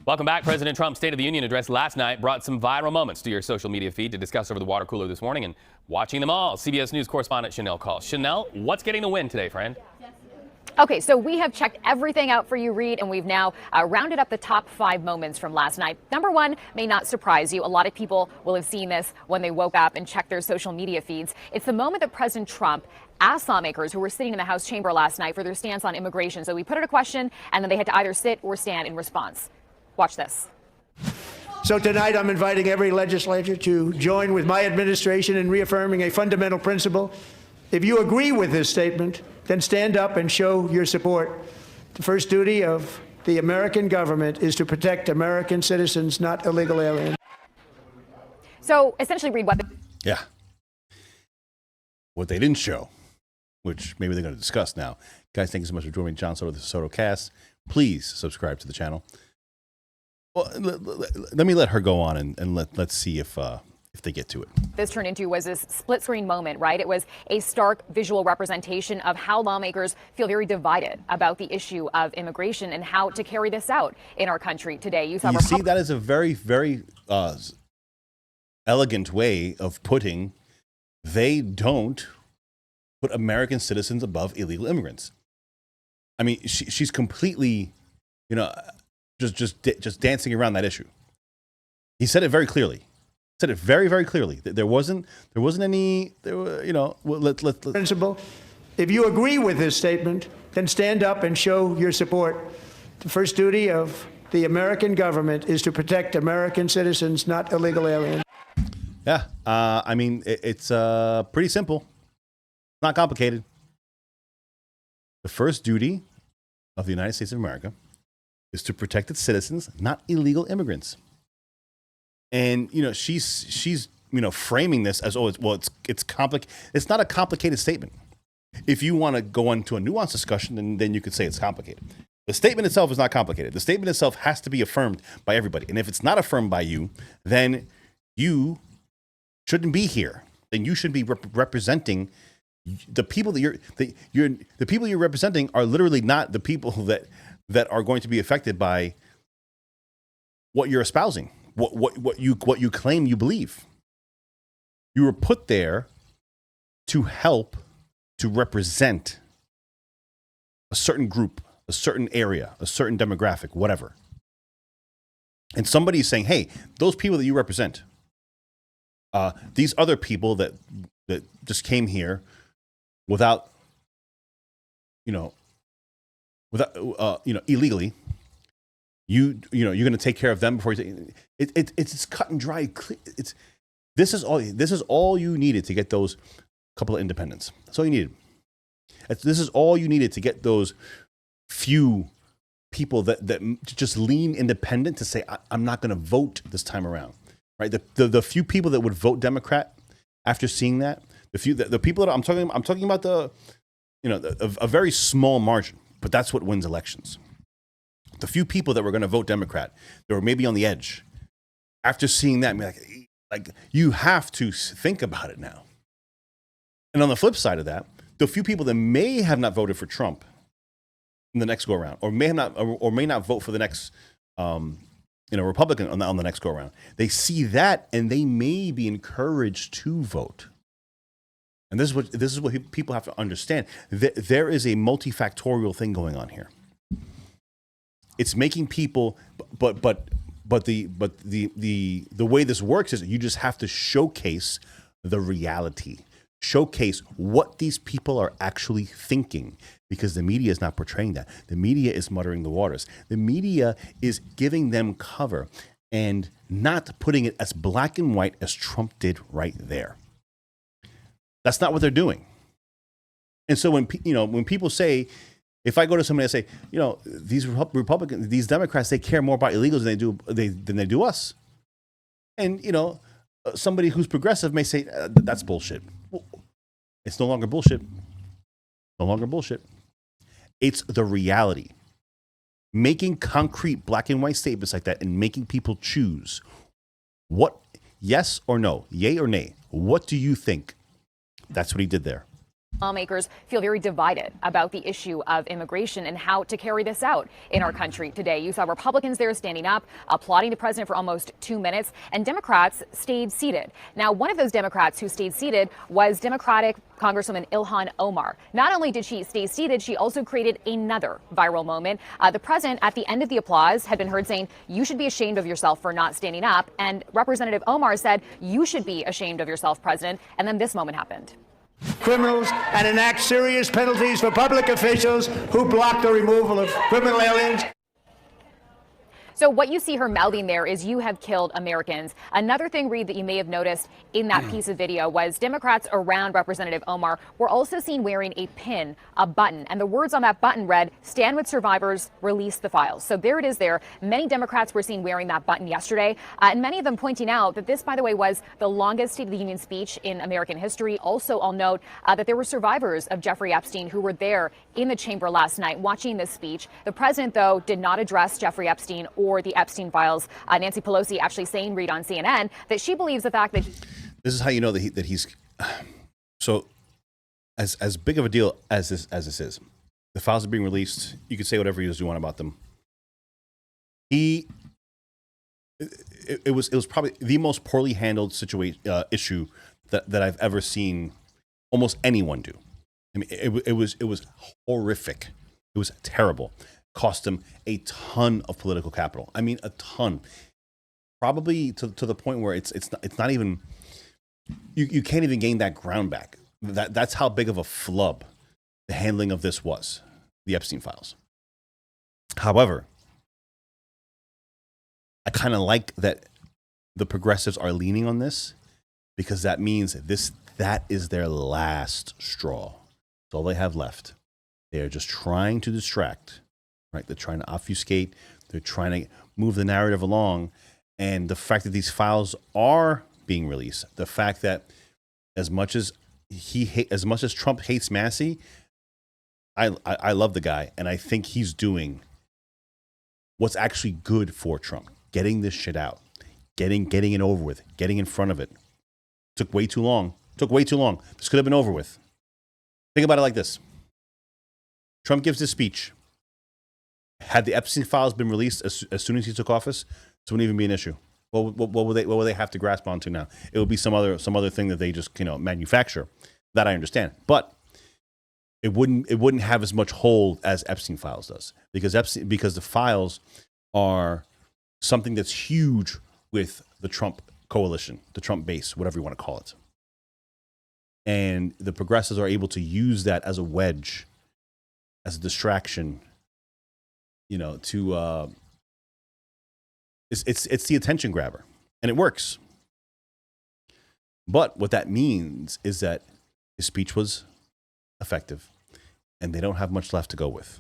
Welcome back. President Trump's State of the Union address last night brought some viral moments to your social media feed to discuss over the water cooler this morning, and watching them all, CBS News correspondent Chanel calls. Chanel, what's getting the win today, friend? Okay, so we have checked everything out for you, Reed, and we've now rounded up the top 5 moments from last night. Number 1 may not surprise you. A lot of people will have seen this when they woke up and checked their social media feeds. It's the moment that President Trump asked lawmakers who were sitting in the House chamber last night for their stance on immigration. So we put out a question, and then they had to either sit or stand in response. Watch this. So tonight I'm inviting every legislator to join with my administration in reaffirming a fundamental principle. If you agree with this statement, then stand up and show your support. The first duty of the American government is to protect American citizens, not illegal aliens. So essentially, Reed, Yeah. What they didn't show, which maybe they're going to discuss now. Guys, thank you so much for joining John Soto, the Soto Cast. Please subscribe to the channel. Well, let me let her go on and let's see if they get to it. this turned into was this split screen moment, right? It was a stark visual representation of how lawmakers feel very divided about the issue of immigration and how to carry this out in our country today. You see, that is a very, very elegant way of putting they don't put American citizens above illegal immigrants. I mean, she's completely, just dancing around that issue. He said it very clearly. Said it very, very clearly. There wasn't any. Let's. Principle. If you agree with this statement, then stand up and show your support. The first duty of the American government is to protect American citizens, not illegal aliens. Yeah, I mean, it's pretty simple. Not complicated. The first duty of the United States of America is to protect its citizens, not illegal immigrants. And she's framing this as it's complicated. It's not a complicated statement. If you want to go into a nuanced discussion, then you could say it's complicated. The statement itself is not complicated. The statement itself has to be affirmed by everybody. And if it's not affirmed by you, then you shouldn't be here. Then you should be representing the people that the people you're representing are literally not the people that are going to be affected by what you're espousing. What you claim you believe. You were put there to help, to represent a certain group, a certain area, a certain demographic, whatever. And somebody's saying, hey, those people that you represent, these other people that just came here without illegally, you're going to take care of them before you take it's cut and dry. This is all you needed to get those couple of independents. That's all you needed. This is all you needed to get those few people that just lean independent to say, I'm not going to vote this time around. Right? The few people that would vote Democrat after seeing that, the people that I'm talking about a very small margin, but that's what wins elections. The few people that were going to vote Democrat, that were maybe on the edge, after seeing that, like you have to think about it now. And on the flip side of that, the few people that may have not voted for Trump in the next go around, or may not vote for the next Republican on the next go around, they see that and they may be encouraged to vote. And this is what people have to understand. There is a multifactorial thing going on here. It's making people, but the way this works is you just have to showcase the reality, showcase what these people are actually thinking, because the media is not portraying that. The media is muttering the waters. The media is giving them cover and not putting it as black and white as Trump did right there. That's not what they're doing. And so when people say, if I go to somebody and say, these Republicans, these Democrats, they care more about illegals than they do us. And, somebody who's progressive may say, that's bullshit. Well, it's no longer bullshit. No longer bullshit. It's the reality. Making concrete black and white statements like that and making people choose what, yes or no, yay or nay, what do you think? That's what he did there. Lawmakers feel very divided about the issue of immigration and how to carry this out in our country today. You saw Republicans there standing up, applauding the president for almost 2 minutes, and Democrats stayed seated. Now, one of those Democrats who stayed seated was Democratic Congresswoman Ilhan Omar. Not only did she stay seated, she also created another viral moment. The president, at the end of the applause, had been heard saying, "You should be ashamed of yourself for not standing up." And Representative Omar said, "You should be ashamed of yourself, President." And then this moment happened. Criminals and enact serious penalties for public officials who block the removal of criminal aliens. So what you see her mouthing there is, "You have killed Americans." Another thing, Reed, that you may have noticed in that piece of video was Democrats around Representative Omar were also seen wearing a pin, a button. And the words on that button read, "Stand with survivors, release the files." So there it is there. Many Democrats were seen wearing that button yesterday. And many of them pointing out that this, by the way, was the longest State of the Union speech in American history. Also, I'll note that there were survivors of Jeffrey Epstein who were there in the chamber last night watching this speech. The president, though, did not address Jeffrey Epstein or the Epstein files. Nancy Pelosi actually saying, Reed, on CNN, that she believes the fact that this is how you know that he's so as big of a deal as this is. The files are being released. You can say whatever you want about them. It was probably the most poorly handled issue that I've ever seen almost anyone do. I mean, it was horrific. It was terrible. Cost him a ton of political capital. I mean, a ton. Probably to the point where it's not even, you can't even gain that ground back. That's how big of a flub the handling of this was, the Epstein files. However, I kind of like that the progressives are leaning on this, because that means that is their last straw. It's all they have left. They are just trying to distract. Right? They're trying to obfuscate. They're trying to move the narrative along. And the fact that these files are being released, the fact that as much as Trump hates Massey, I love the guy, and I think he's doing what's actually good for Trump. Getting this shit out, getting it over with, getting in front of it. Took way too long. This could have been over with. Think about it like this. Trump gives this speech. Had the Epstein files been released as soon as he took office, this wouldn't even be an issue. What would they have to grasp onto now? It would be some other thing that they just manufacture. That I understand, but it wouldn't have as much hold as Epstein files does, because the files are something that's huge with the Trump coalition, the Trump base, whatever you want to call it, and the progressives are able to use that as a wedge, as a distraction. It's the attention grabber, and it works. But what that means is that his speech was effective, and they don't have much left to go with.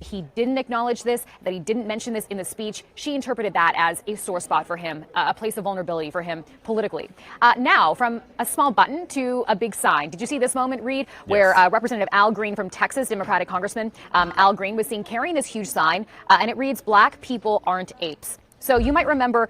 He didn't acknowledge this, that he didn't mention this in the speech. She interpreted that as a sore spot for him, a place of vulnerability for him politically. Now, from a small button to a big sign. Did you see this moment, Reed, where Representative Al Green from Texas, Democratic Congressman Al Green, was seen carrying this huge sign, and it reads, "Black people aren't apes." So you might remember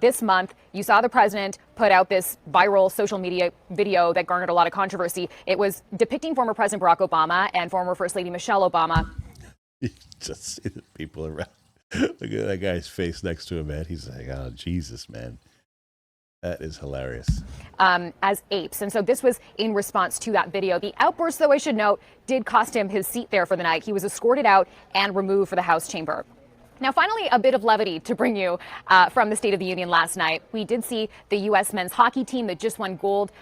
this month, you saw the president put out this viral social media video that garnered a lot of controversy. It was depicting former President Barack Obama and former First Lady Michelle Obama. You just see the people around. Look at that guy's face next to him, man. He's like, "Oh, Jesus, man." That is hilarious. As apes. And so this was in response to that video. The outburst, though, I should note, did cost him his seat there for the night. He was escorted out and removed for the House chamber. Now, finally, a bit of levity to bring you from the State of the Union last night. We did see the U.S. men's hockey team that just won gold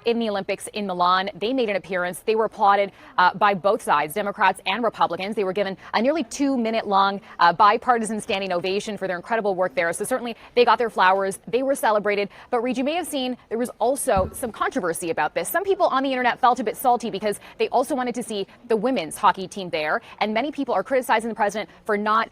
in the Olympics in Milan. They made an appearance. They were applauded by both sides, Democrats and Republicans. They were given a nearly 2-minute-long bipartisan standing ovation for their incredible work there. So certainly they got their flowers. They were celebrated. But, Reed, you may have seen there was also some controversy about this. Some people on the internet felt a bit salty because they also wanted to see the women's hockey team there. And many people are criticizing the president for not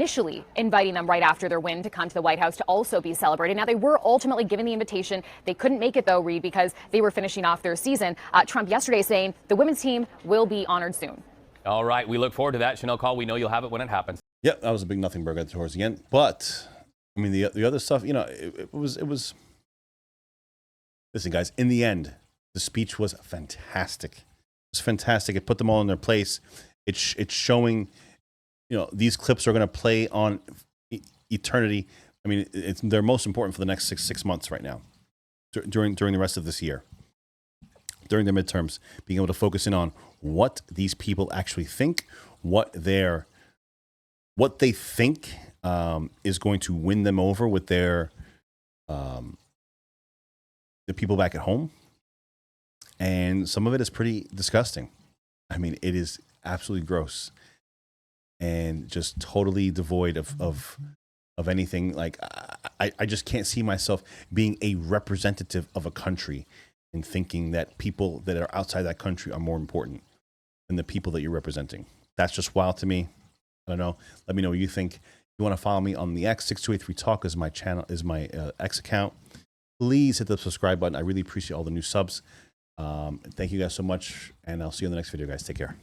initially inviting them right after their win to come to the White House to also be celebrated. Now, they were ultimately given the invitation. They couldn't make it, though, Reed, because they were finishing off their season. Trump yesterday saying the women's team will be honored soon. All right. We look forward to that. Chanel Call, we know you'll have it when it happens. Yep, that was a big nothing burger towards the end. But, I mean, the other stuff, it was. Listen, guys, in the end, the speech was fantastic. It's fantastic. It put them all in their place. It's showing, these clips are going to play on eternity. I mean, they're most important for the next six months right now, during the rest of this year, during the midterms, being able to focus in on what these people actually think, what they think is going to win them over with the people back at home. And some of it is pretty disgusting. I mean, it is absolutely gross and just totally devoid of anything. Like, I just can't see myself being a representative of a country and thinking that people that are outside that country are more important than the people that you're representing. That's just wild to me. I don't know. Let me know what you think. If you want to follow me on the X, 6283talk is my channel, is my X account. Please hit the subscribe button. I really appreciate all the new subs. Thank you guys so much, and I'll see you in the next video, guys. Take care.